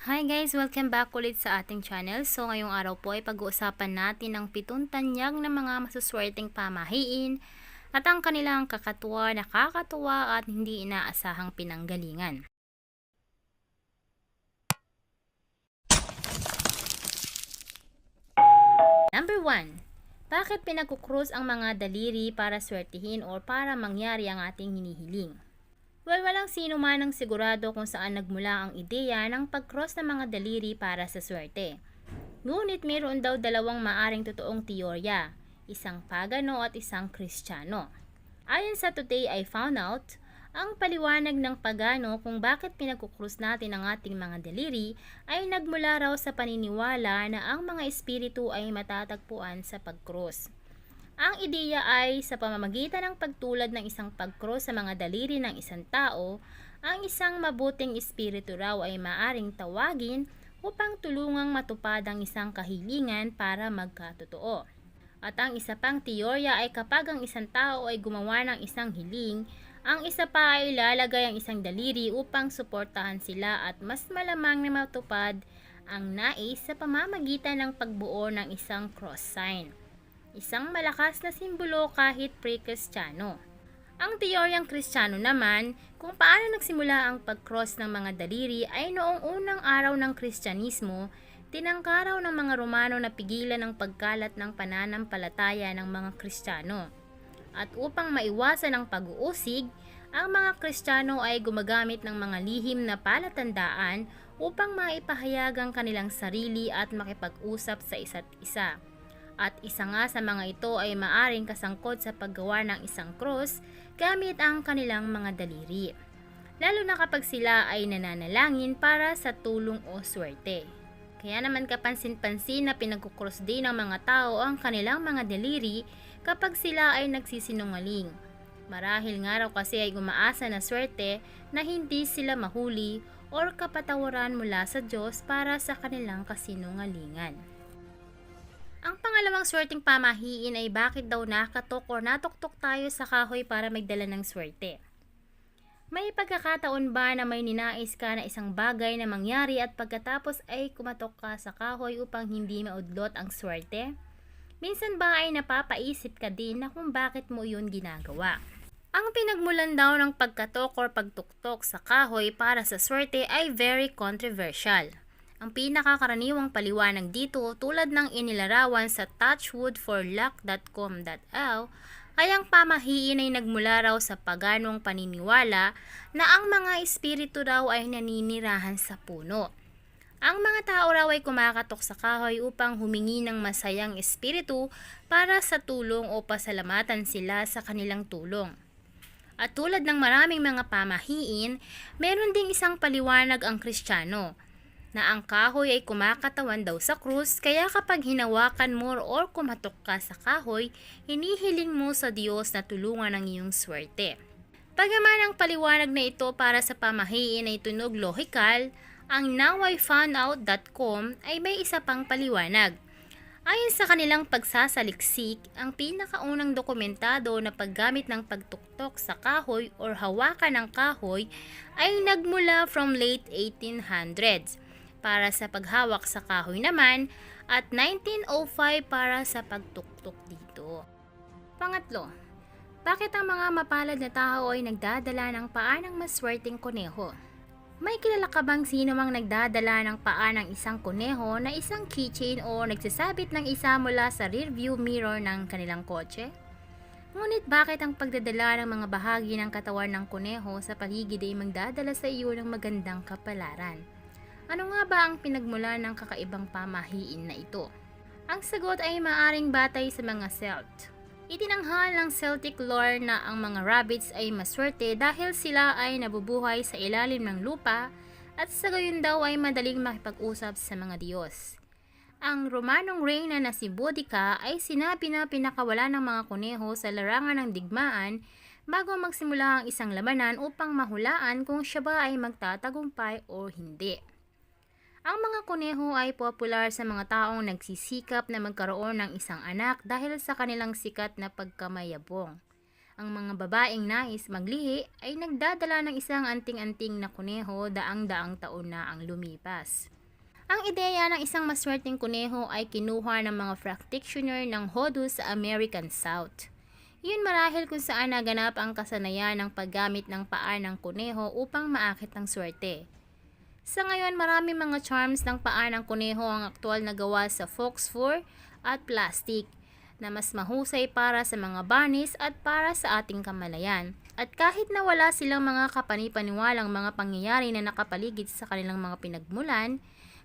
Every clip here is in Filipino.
Hi guys! Welcome back ulit sa ating channel. So ngayong araw po ay pag-uusapan natin ang 7 tanyag ng mga masuswerteng pamahiin at ang kanilang kakatuwa, nakakatuwa at hindi inaasahang pinanggalingan. Number 1. Bakit pinagkukrus ang mga daliri para swertihin o para mangyari ang ating hinihiling? Well, walang sino man ang sigurado kung saan nagmula ang ideya ng pag-cross ng mga daliri para sa swerte. Ngunit mayroon daw dalawang maaring totoong teorya, isang pagano at isang Kristiyano. Ayon sa Today I Found Out, ang paliwanag ng pagano kung bakit pinagkukrus natin ang ating mga daliri ay nagmula raw sa paniniwala na ang mga espiritu ay matatagpuan sa pag-cross. Ang ideya ay sa pamamagitan ng pagtulad ng isang pag-cross sa mga daliri ng isang tao, ang isang mabuting espiritu raw ay maaring tawagin upang tulungang matupad ang isang kahilingan para magkatotoo. At ang isa pang teorya ay kapag ang isang tao ay gumawa ng isang hiling, ang isa pa ay ilalagay ang isang daliri upang suportahan sila at mas malamang na matupad ang nais sa pamamagitan ng pagbuo ng isang cross sign. Isang malakas na simbolo kahit pre-Kristiyano. Ang teoryang Kristiyano naman, kung paano nagsimula ang pag-cross ng mga daliri ay noong unang araw ng Kristyanismo, tinangkaraw ng mga Romano na pigilan ang pagkalat ng pananampalataya ng mga Kristiyano. At upang maiwasan ang pag-uusig, ang mga Kristiyano ay gumagamit ng mga lihim na palatandaan upang maipahayag ang kanilang sarili at makipag-usap sa isa't isa. At isa nga sa mga ito ay maaring kasangkot sa paggawa ng isang cross gamit ang kanilang mga daliri. Lalo na kapag sila ay nananalangin para sa tulong o swerte. Kaya naman kapansin-pansin na pinagkukross din ng mga tao ang kanilang mga daliri kapag sila ay nagsisinungaling. Marahil nga raw kasi ay umaasa na swerte na hindi sila mahuli o kapatawaran mula sa Diyos para sa kanilang kasinungalingan. Ang pangalawang swerteng pamahiin ay bakit daw nakatok o natuktok tayo sa kahoy para magdala ng swerte. May pagkakataon ba na may ninais ka na isang bagay na mangyari at pagkatapos ay kumatok ka sa kahoy upang hindi maudlot ang swerte? Minsan ba ay napapaisip ka din na kung bakit mo yun ginagawa? Ang pinagmulan daw ng pagkatok o pagtuktok sa kahoy para sa swerte ay very controversial. Ang pinakakaraniwang paliwanag dito tulad ng inilarawan sa touchwoodforluck.com.au ay ang pamahiin ay nagmula raw sa paganong paniniwala na ang mga espiritu raw ay naninirahan sa puno. Ang mga tao raw ay kumakatok sa kahoy upang humingi ng masayang espiritu para sa tulong o pasalamatan sila sa kanilang tulong. At tulad ng maraming mga pamahiin, meron ding isang paliwanag ang Kristiyano na ang kahoy ay kumakatawan daw sa krus, kaya kapag hinawakan mo or kumatok ka sa kahoy, hinihiling mo sa Diyos na tulungan ang iyong swerte. Bagaman ang paliwanag na ito para sa pamahiin ay tunog lohikal, ang nowifoundout.com ay may isa pang paliwanag. Ayon sa kanilang pagsasaliksik, ang pinakaunang dokumentado na paggamit ng pagtuktok sa kahoy or hawakan ng kahoy ay nagmula from late 1800s. Para sa paghawak sa kahoy naman at 1905 para sa pagtuktok dito. Pangatlo, bakit ang mga mapalad na tao ay nagdadala ng paa ng maswerteng kuneho? May kilala ka bang sino mang nagdadala ng paa ng isang kuneho na isang keychain o nagsasabit ng isa mula sa rearview mirror ng kanilang kotse? Ngunit bakit ang pagdadala ng mga bahagi ng katawan ng kuneho sa paligid ay magdadala sa iyo ng magandang kapalaran? Ano nga ba ang pinagmulan ng kakaibang pamahiin na ito? Ang sagot ay maaring batay sa mga Celt. Itinanghal ng Celtic lore na ang mga rabbits ay maswerte dahil sila ay nabubuhay sa ilalim ng lupa at sa gayon daw ay madaling makipag-usap sa mga Diyos. Ang Romanong reyna na si Boudica ay sinabi na pinakawala ng mga kuneho sa larangan ng digmaan bago magsimula ang isang labanan upang mahulaan kung siya ba ay magtatagumpay o hindi. Ang mga kuneho ay popular sa mga taong nagsisikap na magkaroon ng isang anak dahil sa kanilang sikat na pagkamayabong. Ang mga babaeng nais maglihi ay nagdadala ng isang anting-anting na kuneho daang-daang taon na ang lumipas. Ang ideya ng isang maswerteng kuneho ay kinuha ng mga practitioner ng Hoodoo sa American South. Yun marahil kung saan naganap ang kasanayan ng paggamit ng paa ng kuneho upang maakit ang swerte. Sa ngayon, marami mga charms ng paa ng kuneho ang aktual na gawa sa fox fur at plastic na mas mahusay para sa mga banis at para sa ating kamalayan. At kahit na wala silang mga kapanipaniwalang mga pangyayari na nakapaligid sa kanilang mga pinagmulan,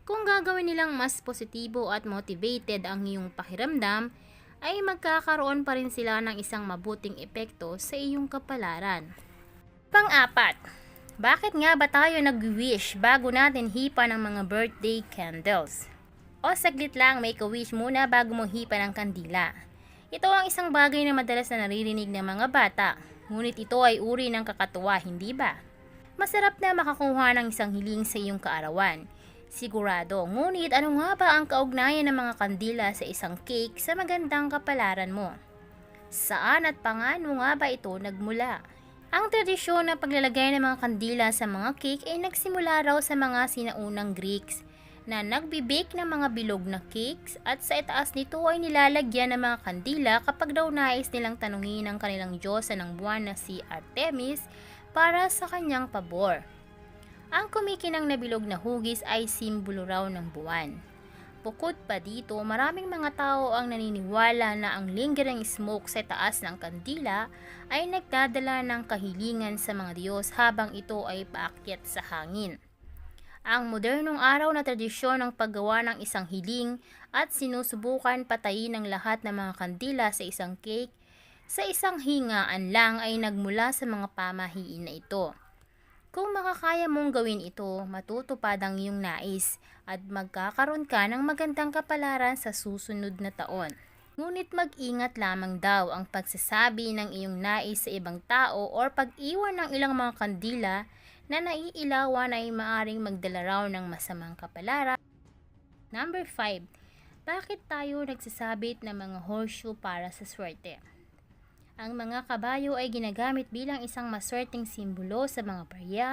kung gagawin nilang mas positibo at motivated ang iyong pakiramdam, ay magkakaroon pa rin sila ng isang mabuting epekto sa iyong kapalaran. Pang-apat, bakit nga ba tayo nag-wish bago natin hipa ng mga birthday candles? O saglit lang, make a wish muna bago mo hipa ng kandila. Ito ang isang bagay na madalas na naririnig ng mga bata, ngunit ito ay uri ng kakatuwa, hindi ba? Masarap na makakuha ng isang hiling sa iyong kaarawan. Sigurado, ngunit ano nga ba ang kaugnayan ng mga kandila sa isang cake sa magandang kapalaran mo? Saan at paano nga ba ito nagmula? Ang tradisyon ng paglalagay ng mga kandila sa mga cake ay nagsimula raw sa mga sinaunang Greeks na nagbibake ng mga bilog na cakes at sa itaas nito ay nilalagyan ng mga kandila kapag daw nais nilang tanungin ang kanilang diyosa ng buwan na si Artemis para sa kanyang pabor. Ang kumikinang na bilog na hugis ay simbolo raw ng buwan. Bukod pa dito, maraming mga tao ang naniniwala na ang lingering smoke sa taas ng kandila ay nagdadala ng kahilingan sa mga Diyos habang ito ay paakyat sa hangin. Ang modernong araw na tradisyon ng paggawa ng isang hiling at sinusubukan patayin ng lahat ng mga kandila sa isang cake sa isang hingaan lang ay nagmula sa mga pamahiin na ito. Kung makakaya mong gawin ito, matutupad ang iyong nais at magkakaroon ka ng magandang kapalaran sa susunod na taon. Ngunit mag-ingat lamang daw ang pagsasabi ng iyong nais sa ibang tao o pag-iwan ng ilang mga kandila na naiilawan ay maaring magdala raw ng masamang kapalaran. Number 5. Bakit tayo nagsasabit ng mga horseshoe para sa swerte? Ang mga kabayo ay ginagamit bilang isang maswerteng simbolo sa mga barya,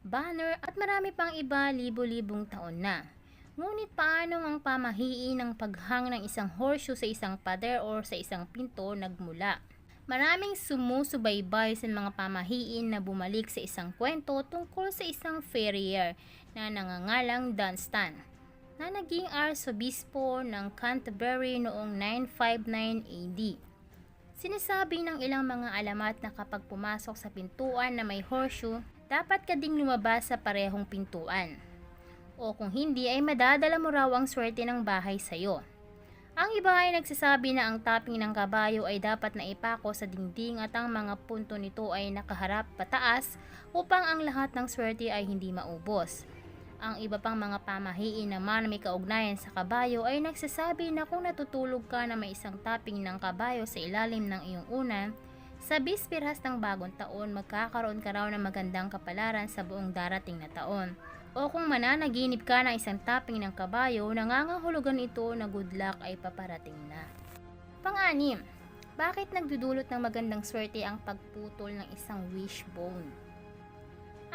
banner at marami pang iba libo-libong taon na. Ngunit paano ang pamahiin ng paghang ng isang horseshoe sa isang pader o sa isang pinto nagmula? Maraming sumusubaybay sa mga pamahiin na bumalik sa isang kwento tungkol sa isang farrier na nangangalang Dunstan na naging arsobispo ng Canterbury noong 959 AD. Sinasabi ng ilang mga alamat na kapag pumasok sa pintuan na may horseshoe, dapat ka ding lumabas sa parehong pintuan. O kung hindi ay madadala mo raw ang swerte ng bahay sa'yo. Ang iba ay nagsasabi na ang tapping ng kabayo ay dapat na ipako sa dingding at ang mga punto nito ay nakaharap pataas upang ang lahat ng swerte ay hindi maubos. Ang iba pang mga pamahiin naman na may kaugnayan sa kabayo ay nagsasabi na kung natutulog ka na may isang tapping ng kabayo sa ilalim ng iyong unan, sa bispiras ng bagong taon magkakaroon ka raw ng magandang kapalaran sa buong darating na taon. O kung mananaginip ka ng isang tapping ng kabayo, nangangahulugan ito na good luck ay paparating na. Pang-anim, bakit nagdudulot ng magandang swerte ang pagputol ng isang wishbone?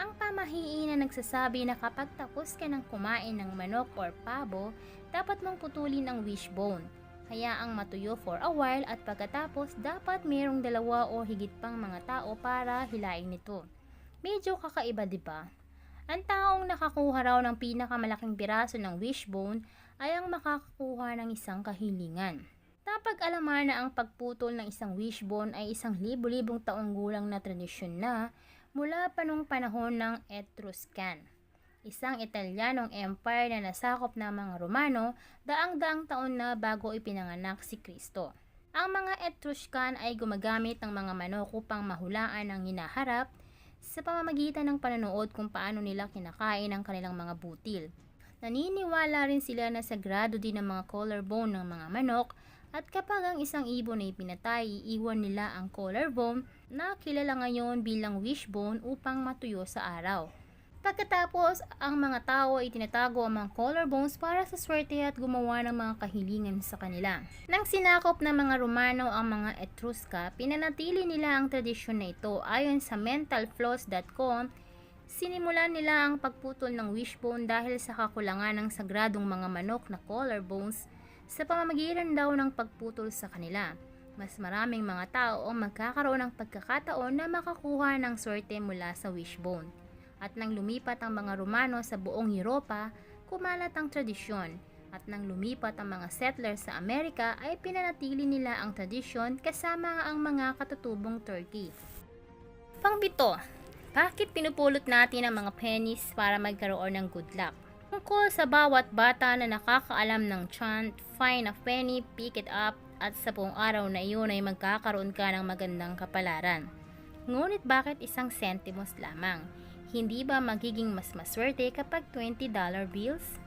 Ang pamahiin na nagsasabi na kapag tapos ka ng kumain ng manok or pabo, dapat mong putulin ang wishbone. Hayaang matuyo for a while at pagkatapos dapat mayroong dalawa o higit pang mga tao para hilain nito. Medyo kakaiba, di ba? Ang taong nakakuha raw ng pinakamalaking piraso ng wishbone ay ang makakakuha ng isang kahilingan. Napag-alaman na ang pagputol ng isang wishbone ay isang libo-libong taong gulang na tradisyon na mula pa nung panahon ng Etruscan, isang Italianong empire na nasakop ng mga Romano daang-daang taon na bago ipinanganak si Kristo. Ang mga Etruscan ay gumagamit ng mga manok upang mahulaan ang hinaharap sa pamamagitan ng panonood kung paano nila kinakain ang kanilang mga butil. Naniniwala rin sila na sagrado din ang mga collarbone ng mga manok at kapag ang isang ibon ay pinatay, iiwan nila ang collarbone na kilala ngayon bilang wishbone upang matuyo sa araw. Pagkatapos, ang mga tao ay tinatago ang mga collarbones para sa swerte at gumawa ng mga kahilingan sa kanila. Nang sinakop ng mga Romano ang mga Etruska, pinanatili nila ang tradisyon na ito. Ayon sa mentalfloss.com, Sinimulan nila ang pagputol ng wishbone dahil sa kakulangan ng sagradong mga manok na collarbones sa pamamagitan daw ng pagputol sa kanila. Mas maraming mga tao ang magkakaroon ng pagkakataon na makakuha ng swerte mula sa wishbone. At nang lumipat ang mga Romano sa buong Europa, kumalat ang tradisyon. At nang lumipat ang mga settlers sa Amerika ay pinanatili nila ang tradisyon kasama ang mga katutubong Turkey. Pangbito, bakit pinupulot natin ang mga pennies para magkaroon ng good luck? Tungkol sa bawat bata na nakakaalam ng chant, find a penny, pick it up, at sa buong araw na iyon ay magkakaroon ka ng magandang kapalaran. Ngunit bakit isang sentimos lamang? Hindi ba magiging mas maswerte kapag $20 bills?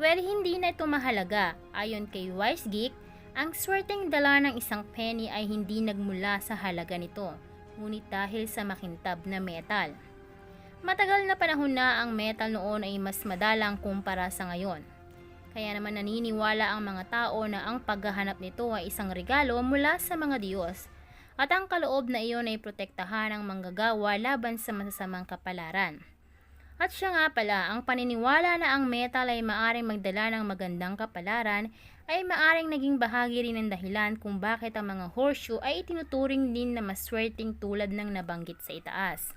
Well, hindi na ito mahalaga. Ayon kay Wise Geek, ang swerteng dala ng isang penny ay hindi nagmula sa halaga nito, ngunit dahil sa makintab na metal. Matagal na panahon na ang metal noon ay mas madalang kumpara sa ngayon. Kaya naman naniniwala ang mga tao na ang paghahanap nito ay isang regalo mula sa mga Diyos, at ang kaloob na iyon ay protektahan ang manggagawa laban sa masasamang kapalaran. At siya nga pala, ang paniniwala na ang metal ay maaring magdala ng magandang kapalaran ay maaring naging bahagi rin ng dahilan kung bakit ang mga horseshoe ay itinuturing din na maswerteng tulad ng nabanggit sa itaas.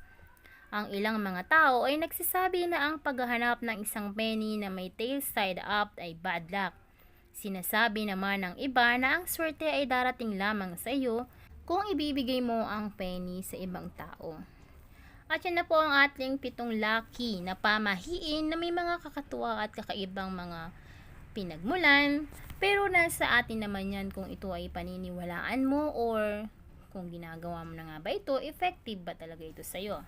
Ang ilang mga tao ay nagsasabi na ang paghahanap ng isang penny na may tail side up ay bad luck. Sinasabi naman ng iba na ang swerte ay darating lamang sa iyo kung ibibigay mo ang penny sa ibang tao. At yan na po ang ating 7 lucky na pamahiin na may mga kakatuwa at kakaibang mga pinagmulan. Pero nasa atin naman yan kung ito ay paniniwalaan mo or kung ginagawa mo na nga ba ito, effective ba talaga ito sa'yo.